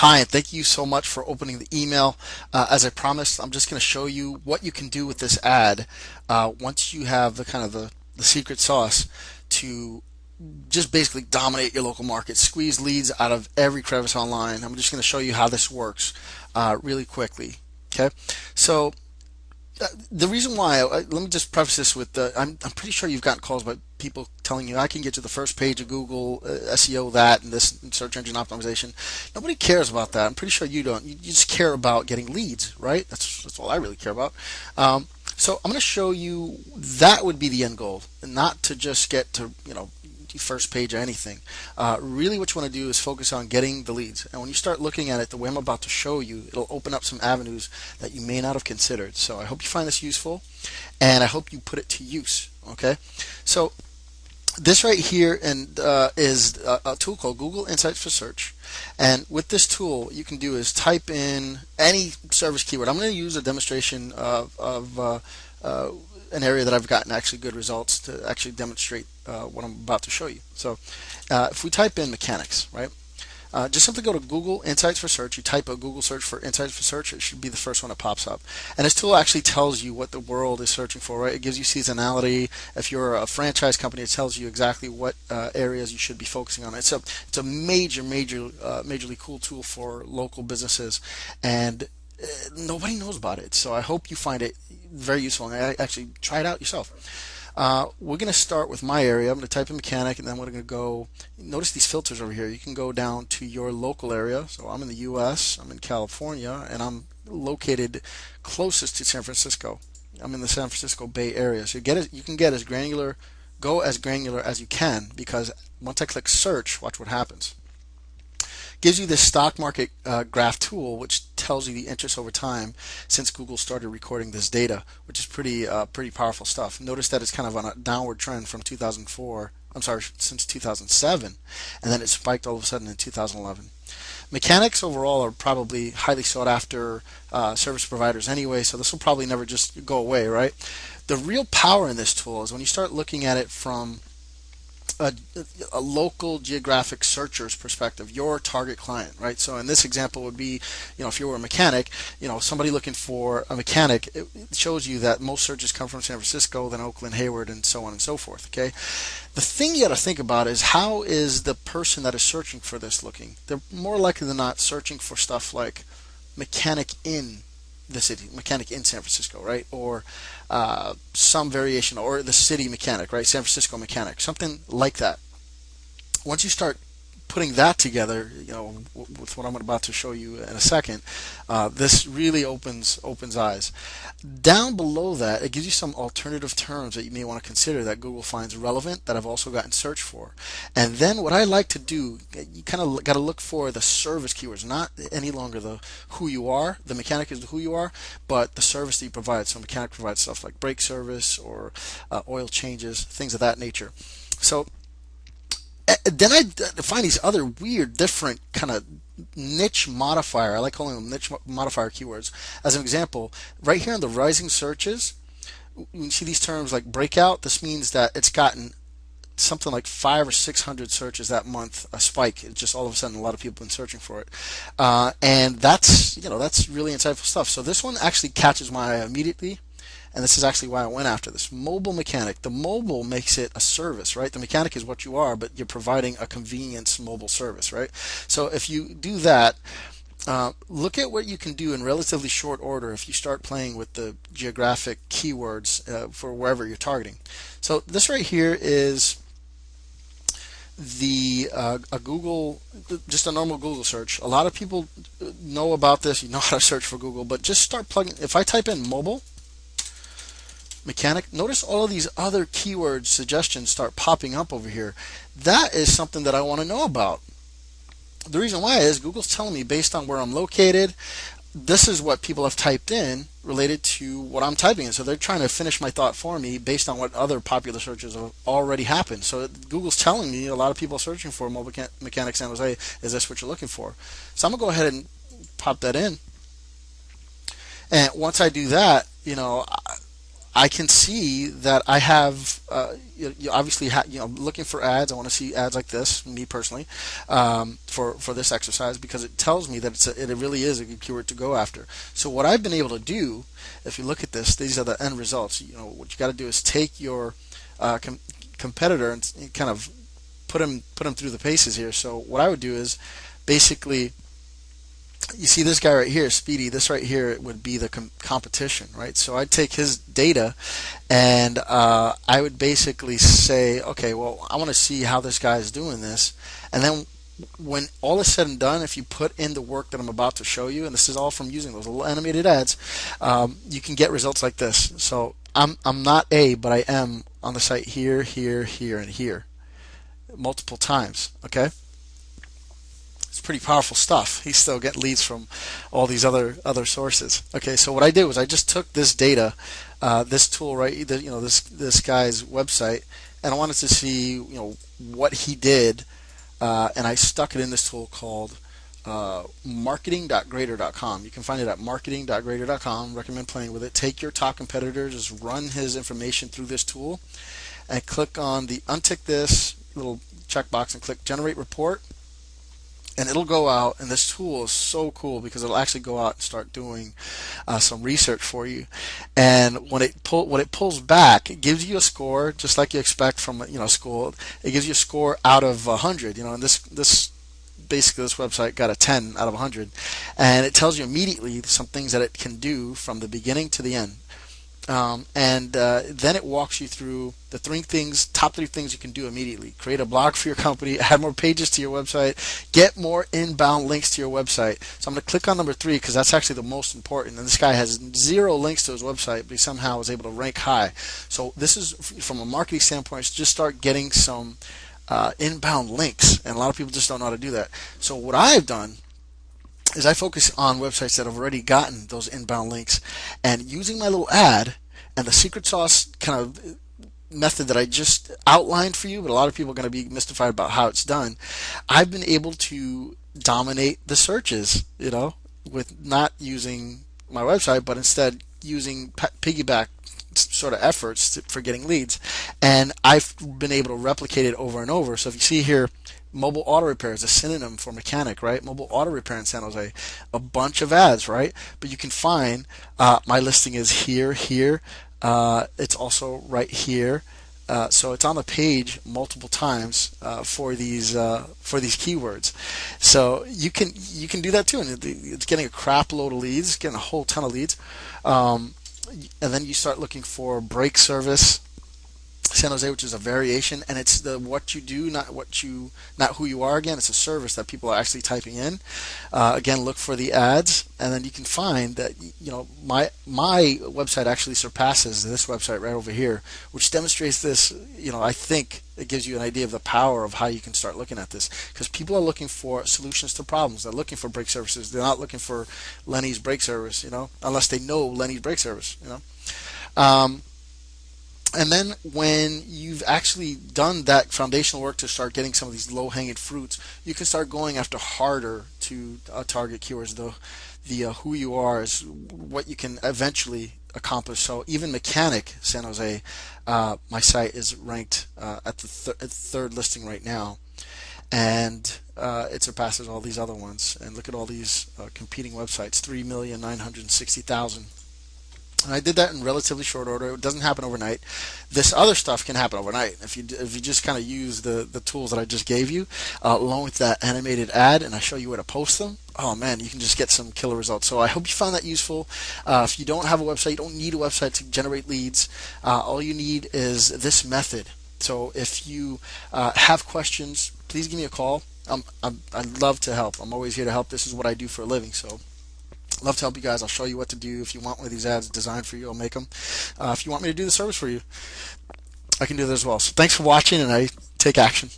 Hi, and thank you so much for opening the email. As I promised, I'm just going to show you what you can do with this ad once you have the the secret sauce to just basically dominate your local market, squeeze leads out of every crevice online. I'm just going to show you how this works really quickly. Okay, so the reason why, let me just preface this with I'm pretty sure you've gotten calls by people telling you I can get to the first page of Google, SEO that, and this and search engine optimization. Nobody cares about that. I'm pretty sure you don't. You just care about getting leads, right? That's all I really care about. So I'm going to show you that would be the end goal, not to just get to first page or anything. Really, what you want to do is focus on getting the leads. And when you start looking at it the way I'm about to show you, it'll open up some avenues that you may not have considered. So I hope you find this useful, and I hope you put it to use. Okay, so this right here is a tool called Google Insights for Search. And with this tool, what you can do is type in any service keyword. I'm going to use a demonstration of an area that I've gotten actually good results to actually demonstrate what I'm about to show you. So if we type in mechanics, right? Just simply go to Google Insights for Search. You type a Google search for Insights for Search. It should be the first one that pops up. And this tool actually tells you what the world is searching for, right? It gives you seasonality. If you're a franchise company, it tells you exactly what areas you should be focusing on. It's a majorly cool tool for local businesses, and nobody knows about it. So I hope you find it very useful and actually try it out yourself. We're going to start with my area. I'm going to type in mechanic, and then we're going to go. Notice these filters over here. You can go down to your local area. So I'm in the U.S. I'm in California, and I'm located closest to San Francisco. I'm in the San Francisco Bay Area. So you can get as granular, go as granular as you can, because once I click search, watch what happens. Gives you this stock market graph tool, which tells you the interest over time since Google started recording this data, which is pretty powerful stuff. Notice that it's kind of on a downward trend from 2004. I'm sorry, since 2007, and then it spiked all of a sudden in 2011. Mechanics overall are probably highly sought after service providers anyway, so this will probably never just go away, right? The real power in this tool is when you start looking at it from a local geographic searcher's perspective, your target client, right? So in this example would be, if you were a mechanic, somebody looking for a mechanic, it shows you that most searches come from San Francisco, then Oakland, Hayward, and so on and so forth, okay? The thing you got to think about is, how is the person that is searching for this looking? They're more likely than not searching for stuff like mechanic in the city, mechanic in San Francisco, right? Or some variation, or the city mechanic, right? San Francisco mechanic, something like that. Once you start putting that together, with what I'm about to show you in a second, this really opens eyes. Down below that, it gives you some alternative terms that you may want to consider that Google finds relevant that I've also gotten search for. And then what I like to do, you kind of got to look for the service keywords, not any longer the who you are. The mechanic is the who you are, but the service that you provide. So mechanic provides stuff like brake service or oil changes, things of that nature. So then I find these other weird, different kind of niche modifier. I like calling them niche modifier keywords. As an example, right here in the rising searches, you see these terms like breakout. This means that it's gotten something like 500 or 600 searches that month, a spike. It's just all of a sudden a lot of people have been searching for it, and that's really insightful stuff. So this one actually catches my eye immediately. And this is actually why I went after this. Mobile mechanic. The mobile makes it a service, right? The mechanic is what you are, but you're providing a convenience mobile service, right? So if you do that, look at what you can do in relatively short order if you start playing with the geographic keywords for wherever you're targeting. So this right here is a Google, just a normal Google search. A lot of people know about this. You know how to search for Google, but just start plugging. If I type in mobile mechanic, notice all of these other keyword suggestions start popping up over here. That is something that I want to know about. The reason why is Google's telling me, based on where I'm located, this is what people have typed in related to what I'm typing in. So they're trying to finish my thought for me based on what other popular searches have already happened. So Google's telling me a lot of people are searching for mobile mechanic San Jose. Is this what you're looking for? So I'm going to go ahead and pop that in. And once I do that, I can see that I have you obviously looking for ads. I want to see ads like this, me personally, for this exercise because it tells me that it really is a good keyword to go after. So what I've been able to do, if you look at this, these are the end results. What you got to do is take your competitor and kind of put him through the paces here. So what I would do is basically, you see this guy right here, Speedy. This right here would be the competition, right? So I'd take his data, and I would basically say, okay, well, I want to see how this guy is doing this, and then when all is said and done, if you put in the work that I'm about to show you, and this is all from using those little animated ads, you can get results like this. So I'm not A, but I am on the site here, here, here, and here, multiple times. Okay. It's pretty powerful stuff. He's still getting leads from all these other sources. Okay, so what I did was I just took this data, this tool right, this guy's website, and I wanted to see what he did, and I stuck it in this tool called marketing.grader.com. You can find it at marketing.grader.com. Recommend playing with it. Take your top competitor, just run his information through this tool, and click on the untick this little checkbox and click generate report. And it'll go out, and this tool is so cool because it'll actually go out and start doing some research for you. And when it pulls back, it gives you a score just like you expect from school. It gives you a score out of 100. And this basically this website got a 10 out of 100, and it tells you immediately some things that it can do from the beginning to the end. Then it walks you through the top three things you can do immediately. Create a blog for your company, add more pages to your website, get more inbound links to your website. So I'm going to click on number 3 because that's actually the most important. And this guy has 0 links to his website, but he somehow was able to rank high. So this is, from a marketing standpoint, just start getting some inbound links. And a lot of people just don't know how to do that. So what I've done is I focus on websites that have already gotten those inbound links, and using my little ad and the secret sauce kind of method that I just outlined for you, but a lot of people are going to be mystified about how it's done. I've been able to dominate the searches, with not using my website, but instead using piggyback sort of efforts for getting leads, and I've been able to replicate it over and over. So if you see here, mobile auto repair is a synonym for mechanic, right? Mobile auto repair in San Jose, a bunch of ads, right? But you can find my listing is here. It's also right here. So it's on the page multiple times for these keywords. So you can do that too, and it's getting a crap load of leads, getting a whole ton of leads. And then you start looking for brake service San Jose, which is a variation, and it's the what you do, not who you are. Again, it's a service that people are actually typing in. Again, look for the ads, and then you can find that my website actually surpasses this website right over here, which demonstrates this. I think it gives you an idea of the power of how you can start looking at this, because people are looking for solutions to problems. They're looking for brake services. They're not looking for Lenny's brake service, unless they know Lenny's brake service, And then when you've actually done that foundational work to start getting some of these low-hanging fruits, you can start going after harder to target keywords. The who you are is what you can eventually accomplish. So even Mechanic San Jose, my site is ranked at the third listing right now, and it surpasses all these other ones. And look at all these competing websites: 3,960,000. And I did that in relatively short order. It doesn't happen overnight. This other stuff can happen overnight if you just kind of use the tools that I just gave you, along with that animated ad, and I show you where to post them. Oh man, you can just get some killer results. So I hope you found that useful. If you don't have a website, you don't need a website to generate leads. All you need is this method. So if you have questions, please give me a call. I'd love to help. I'm always here to help. This is what I do for a living. So love to help you guys. I'll show you what to do. If you want one of these ads designed for you, I'll make them. If you want me to do the service for you, I can do that as well. So thanks for watching, and I take action.